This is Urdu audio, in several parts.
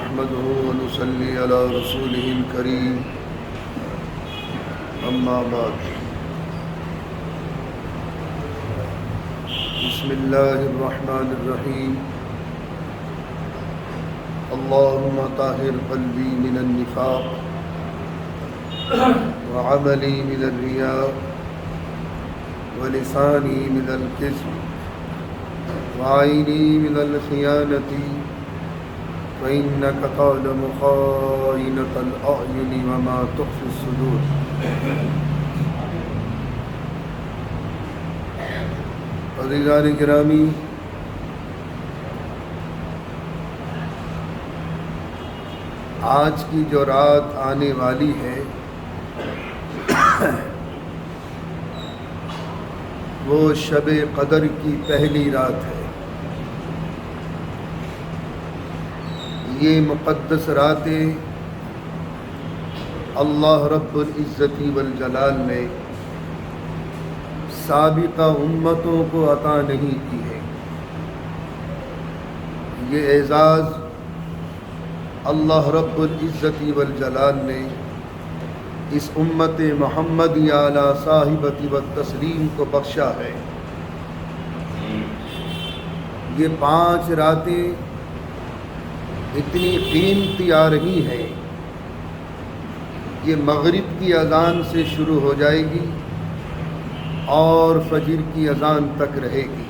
نحمده ونصلي على رسوله الكريم أما بعد بسم الله الرحمن الرحيم اللهم طهر قلبي من النفاق وعملي من الرياء ولساني من الكذب وعيني من الخيانة فإنك تعلم خائنة الأعين وما تخفي الصدور. عزیزان گرامی، آج کی جو رات آنے والی ہے وہ شب قدر کی پہلی رات ہے۔ یہ مقدس راتیں اللہ رب العزت والجلال نے سابقہ امتوں کو عطا نہیں کی ہے۔ یہ اعزاز اللہ رب العزت والجلال نے اس امت محمدی علی صاحبۃ والتسلیم کو بخشا ہے۔ یہ 5 راتیں اتنی قیمتی آ رہی ہیں، یہ مغرب کی اذان سے شروع ہو جائے گی اور فجر کی اذان تک رہے گی۔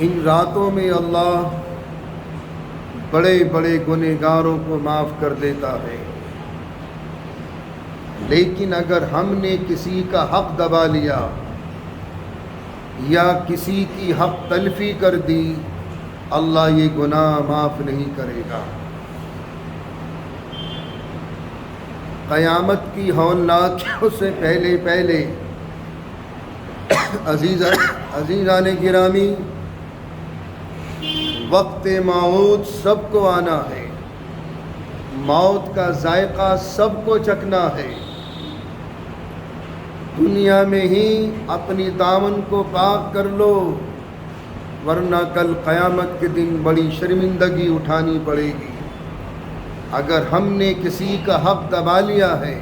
ان راتوں میں اللہ بڑے بڑے گنہگاروں کو معاف کر دیتا ہے، لیکن اگر ہم نے کسی کا حق دبا لیا یا کسی کی حق تلفی کر دی، اللہ یہ گناہ معاف نہیں کرے گا۔ قیامت کی ہولناکیوں سے پہلے عزیزان گرامی، وقت موت سب کو آنا ہے، موت کا ذائقہ سب کو چکھنا ہے۔ دنیا میں ہی اپنی دامن کو پاک کر لو، ورنہ کل قیامت کے دن بڑی شرمندگی اٹھانی پڑے گی۔ اگر ہم نے کسی کا حق دبا لیا ہے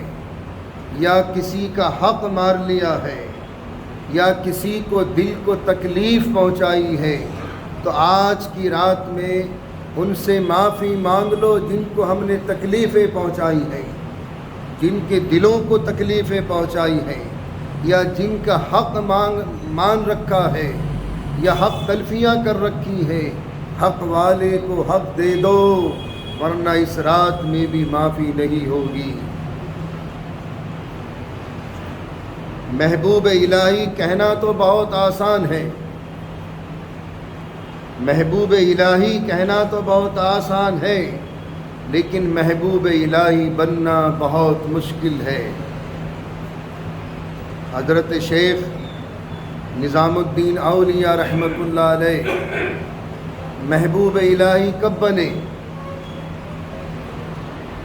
یا کسی کا حق مار لیا ہے یا کسی کو دل کو تکلیف پہنچائی ہے، تو آج کی رات میں ان سے معافی مانگ لو جن کو ہم نے تکلیفیں پہنچائی ہیں، جن کے دلوں کو تکلیفیں پہنچائی ہیں، یا جن کا حق مان رکھا ہے یا حق تلفیاں کر رکھی ہے۔ حق والے کو حق دے دو، ورنہ اس رات میں بھی معافی نہیں ہوگی۔ محبوب الہی کہنا تو بہت آسان ہے، محبوب الہی کہنا تو بہت آسان ہے، لیکن محبوب الہی بننا بہت مشکل ہے۔ حضرت شیخ نظام الدین اولیاء رحمۃ اللہ علیہ محبوب الہی کب بنے؟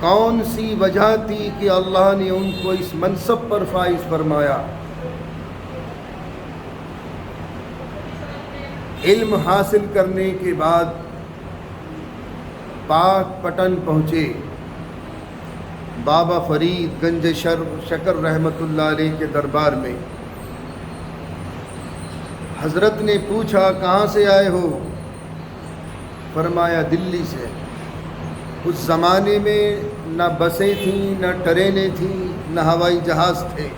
کون سی وجہ تھی کہ اللہ نے ان کو اس منصب پر فائز فرمایا؟ علم حاصل کرنے کے بعد پاک پٹن پہنچے، بابا فرید گنج شکر رحمۃ اللہ علیہ کے دربار میں۔ حضرت نے پوچھا کہاں سے آئے ہو؟ فرمایا دلی سے۔ اس زمانے میں نہ بسیں تھیں، نہ ٹرینیں تھیں، نہ ہوائی جہاز تھے۔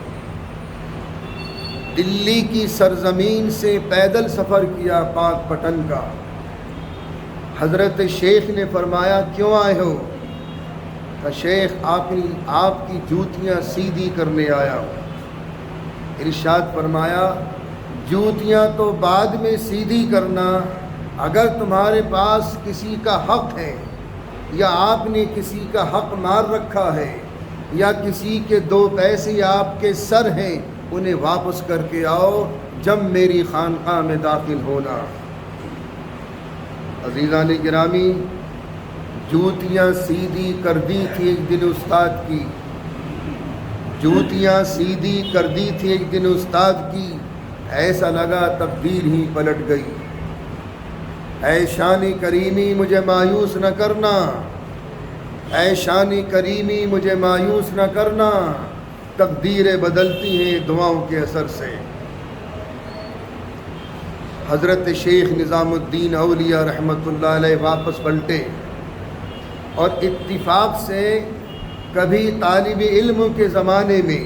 دلی کی سرزمین سے پیدل سفر کیا پاک پٹن کا۔ حضرت شیخ نے فرمایا کیوں آئے ہو؟ کہ شیخ آپ کی جوتیاں سیدھی کرنے آیا ہوں۔ ارشاد فرمایا جوتیاں تو بعد میں سیدھی کرنا، اگر تمہارے پاس کسی کا حق ہے یا آپ نے کسی کا حق مار رکھا ہے یا کسی کے 2 پیسے آپ کے سر ہیں، انہیں واپس کر کے آؤ، جب میری خانقاہ میں داخل ہونا۔ عزیزان گرامی، جوتیاں سیدھی کر دی تھی ایک دن استاد کی، جوتیاں سیدھی کر دی تھی ایک دن استاد کی، ایسا لگا تقدیر ہی پلٹ گئی۔ اے شان کریمی مجھے مایوس نہ کرنا، اے شان کریمی مجھے مایوس نہ کرنا، تقدیریں بدلتی ہیں دعاؤں کے اثر سے۔ حضرت شیخ نظام الدین اولیاء رحمۃ اللہ علیہ واپس پلٹے اور اتفاق سے کبھی طالب علم کے زمانے میں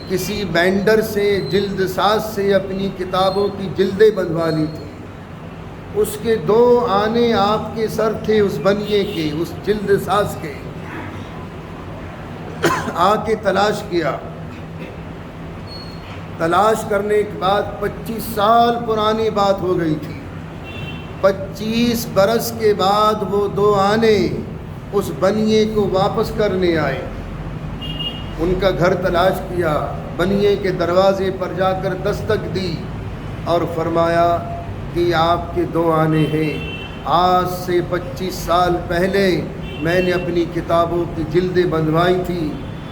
کسی بینڈر سے جلد ساز سے اپنی کتابوں کی جلدیں بنوا لی تھی، اس کے 2 آنے آپ کے سر تھے اس بنیے کے، اس جلد ساز کے۔ آ کے تلاش کیا، تلاش کرنے کے بعد 25 سال پرانی بات ہو گئی تھی۔ 25 برس کے بعد وہ 2 آنے اس بنیے کو واپس کرنے آئے۔ ان کا گھر تلاش کیا، بنیے کے دروازے پر جا کر دستک دی اور فرمایا کہ آپ کے 2 آنے ہیں، آج سے 25 سال پہلے میں نے اپنی کتابوں کی جلدیں بنوائی تھی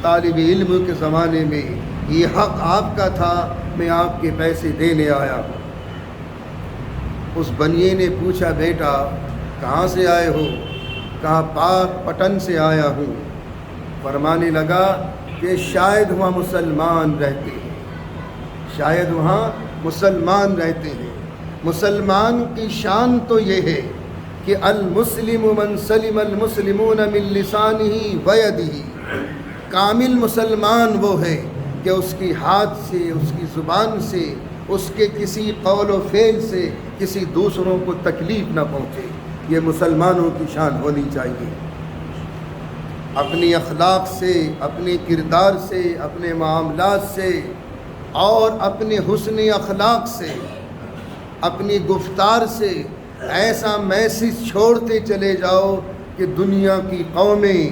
طالب علم کے زمانے میں، یہ حق آپ کا تھا، میں آپ کے پیسے دینے آیا ہوں۔ اس بنیے نے پوچھا بیٹا کہاں سے آئے ہو؟ کہا پاک پٹن سے آیا ہوں۔ فرمانے لگا کہ شاید وہاں مسلمان رہتے ہیں، شاید وہاں مسلمان رہتے ہیں۔ مسلمان کی شان تو یہ ہے کہ المسلم من سلم المسلمون من لسانہ ویدہ، کامل مسلمان وہ ہے کہ اس کی ہاتھ سے، اس کی زبان سے، اس کے کسی قول و فعل سے کسی دوسروں کو تکلیف نہ پہنچے۔ یہ مسلمانوں کی شان ہونی چاہیے۔ اپنی اخلاق سے، اپنے کردار سے، اپنے معاملات سے اور اپنے حسن اخلاق سے، اپنی گفتار سے ایسا میسج چھوڑتے چلے جاؤ کہ دنیا کی قومیں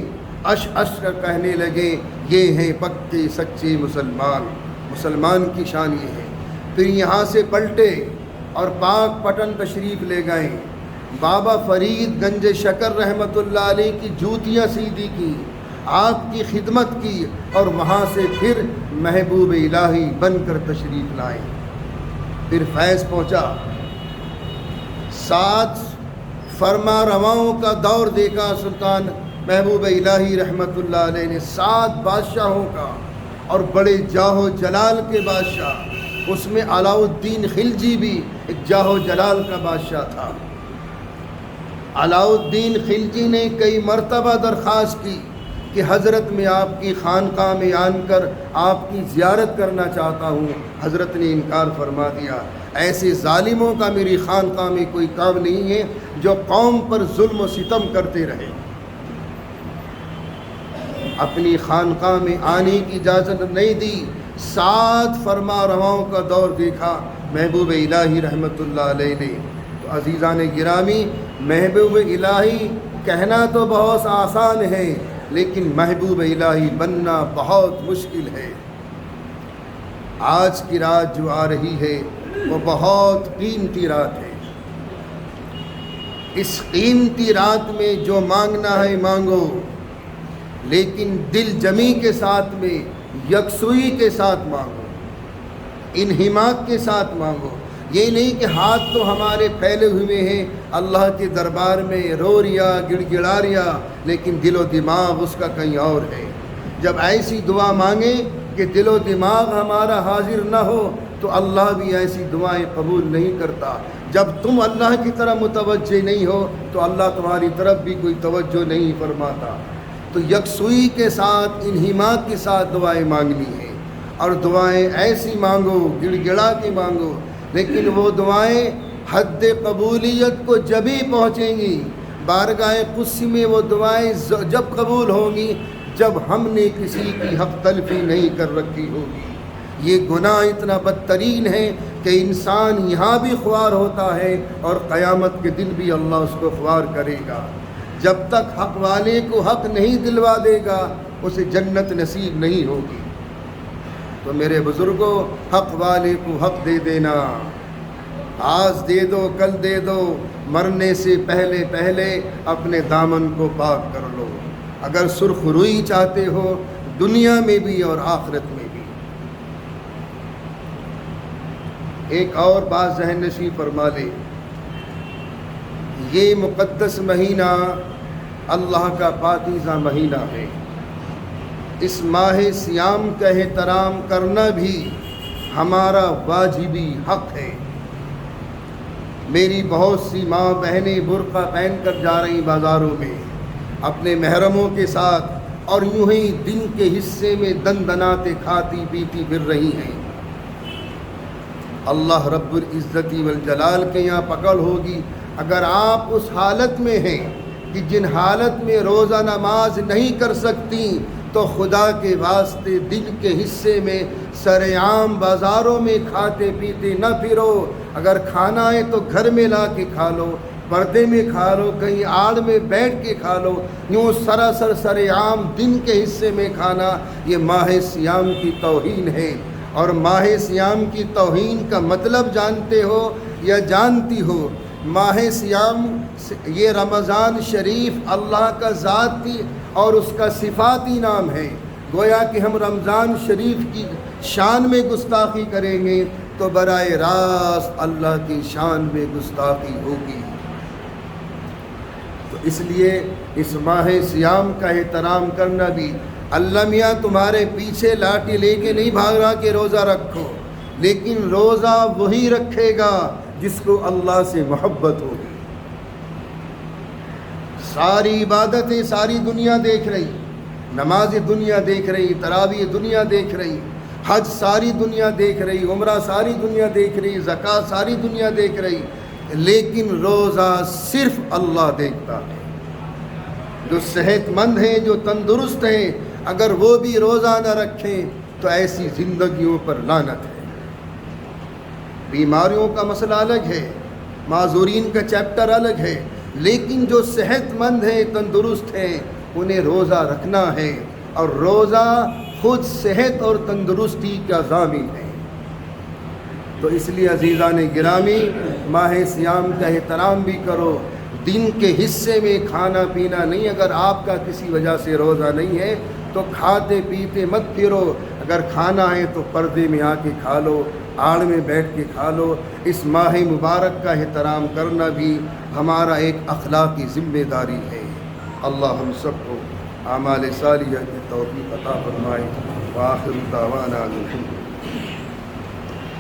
اش کر کہنے لگے یہ ہیں پکے سچے مسلمان۔ مسلمان کی شان یہ ہے۔ پھر یہاں سے پلٹے اور پاک پٹن تشریف لے گئے۔ بابا فرید گنج شکر رحمۃ اللہ علیہ کی جوتیاں سیدھی کی، آپ کی خدمت کی، اور وہاں سے پھر محبوب الہی بن کر تشریف لائے۔ پھر فیض پہنچا، 7 فرما رواؤں کا دور دیکھا سلطان محبوب الہی رحمۃ اللہ علیہ نے، 7 بادشاہوں کا، اور بڑے جاہ و جلال کے بادشاہ۔ اس میں علاء الدین خلجی بھی ایک جاہ و جلال کا بادشاہ تھا۔ علاء الدین خلجی نے کئی مرتبہ درخواست کی کہ حضرت میں آپ کی خانقاہ میں آن کر آپ کی زیارت کرنا چاہتا ہوں۔ حضرت نے انکار فرما دیا، ایسے ظالموں کا میری خانقاہ میں کوئی کام نہیں ہے جو قوم پر ظلم و ستم کرتے رہے۔ اپنی خانقاہ میں آنے کی اجازت نہیں دی۔ 7 فرما رواؤں کا دور دیکھا محبوب الہی رحمۃ اللہ علیہ نے۔ تو عزیزان گرامی، محبوب الہی کہنا تو بہت آسان ہے، لیکن محبوب الہی بننا بہت مشکل ہے۔ آج کی رات جو آ رہی ہے وہ بہت قیمتی رات ہے۔ اس قیمتی رات میں جو مانگنا ہے مانگو، لیکن دل جمی کے ساتھ میں، یکسوئی کے ساتھ مانگو، انہماک کے ساتھ مانگو۔ یہ نہیں کہ ہاتھ تو ہمارے پھیلے ہوئے ہیں اللہ کے دربار میں رو ریا گڑ گڑا ریا، لیکن دل و دماغ اس کا کہیں اور ہے۔ جب ایسی دعا مانگیں کہ دل و دماغ ہمارا حاضر نہ ہو تو اللہ بھی ایسی دعائیں قبول نہیں کرتا۔ جب تم اللہ کی طرف متوجہ نہیں ہو تو اللہ تمہاری طرف بھی کوئی توجہ نہیں فرماتا۔ تو یکسوئی کے ساتھ، انہماک کے ساتھ دعائیں مانگنی ہیں، اور دعائیں ایسی مانگو، گڑ گڑا کے مانگو، لیکن وہ دعائیں حد قبولیت کو جبھی پہنچیں گی، بارگاہ قدسی میں وہ دعائیں جب قبول ہوں گی جب ہم نے کسی کی حق تلفی نہیں کر رکھی ہوگی۔ یہ گناہ اتنا بدترین ہے کہ انسان یہاں بھی خوار ہوتا ہے اور قیامت کے دن بھی اللہ اس کو خوار کرے گا۔ جب تک حق والے کو حق نہیں دلوا دے گا اسے جنت نصیب نہیں ہوگی۔ تو میرے بزرگوں، حق والے کو حق دے دینا، آج دے دو کل دے دو، مرنے سے پہلے پہلے اپنے دامن کو پاک کر لو اگر سرخ روئی چاہتے ہو دنیا میں بھی اور آخرت میں بھی۔ ایک اور بات ذہن نشین فرما لے، یہ مقدس مہینہ اللہ کا پاکیزہ مہینہ ہے۔ اس ماہ سیام کا احترام کرنا بھی ہمارا واجبی حق ہے۔ میری بہت سی ماں بہنیں برقع پہن کر جا رہی بازاروں میں اپنے محرموں کے ساتھ، اور یوں ہی دن کے حصے میں دندناتے کھاتی پیتی پھر رہی ہیں۔ اللہ رب العزت والجلال کے یہاں پکڑ ہوگی اگر آپ اس حالت میں ہیں کہ جن حالت میں روزہ نماز نہیں کر سکتی، تو خدا کے واسطے دن کے حصے میں سرعام بازاروں میں کھاتے پیتے نہ پھرو۔ اگر کھانا ہے تو گھر میں لا کے کھا لو، پردے میں کھا لو، کہیں آڑ میں بیٹھ کے کھا لو۔ یوں سراسر سرعام دن کے حصے میں کھانا، یہ ماہ سیام کی توہین ہے۔ اور ماہ سیام کی توہین کا مطلب جانتے ہو یا جانتی ہو؟ ماہ سیام یہ رمضان شریف اللہ کا ذاتی اور اس کا صفاتی نام ہے۔ گویا کہ ہم رمضان شریف کی شان میں گستاخی کریں گے تو براہ راست اللہ کی شان میں گستاخی ہوگی۔ تو اس لیے اس ماہ سیام کا احترام کرنا بھی، اللہ میاں تمہارے پیچھے لاٹھی لے کے نہیں بھاگ رہا کہ روزہ رکھو، لیکن روزہ وہی رکھے گا جس کو اللہ سے محبت ہوگی۔ ساری عبادتیں ساری دنیا دیکھ رہی، نماز دنیا دیکھ رہی، تراویح دنیا دیکھ رہی، حج ساری دنیا دیکھ رہی، عمرہ ساری دنیا دیکھ رہی، زکوٰۃ ساری دنیا دیکھ رہی، لیکن روزہ صرف اللہ دیکھتا ہے۔ جو صحت مند ہیں، جو تندرست ہیں، اگر وہ بھی روزہ نہ رکھیں تو ایسی زندگیوں پر لعنت ہے۔ بیماریوں کا مسئلہ الگ ہے، معذورین کا چیپٹر الگ ہے، لیکن جو صحت مند ہیں، تندرست ہیں، انہیں روزہ رکھنا ہے، اور روزہ خود صحت اور تندرستی کا ضامن ہے۔ تو اس لیے عزیزان گرامی، ماہ سیام کا احترام بھی کرو۔ دن کے حصے میں کھانا پینا نہیں، اگر آپ کا کسی وجہ سے روزہ نہیں ہے تو کھاتے پیتے مت پھرو۔ اگر کھانا ہے تو پردے میں آ کے کھا لو، آڑ میں بیٹھ کے کھا لو۔ اس ماہ مبارک کا احترام کرنا بھی ہمارا ایک اخلاقی ذمہ داری ہے۔ اللہ ہم سب کو اعمال صالحہ کی توفیق عطا فرمائے۔ وآخر دعوانا الحمد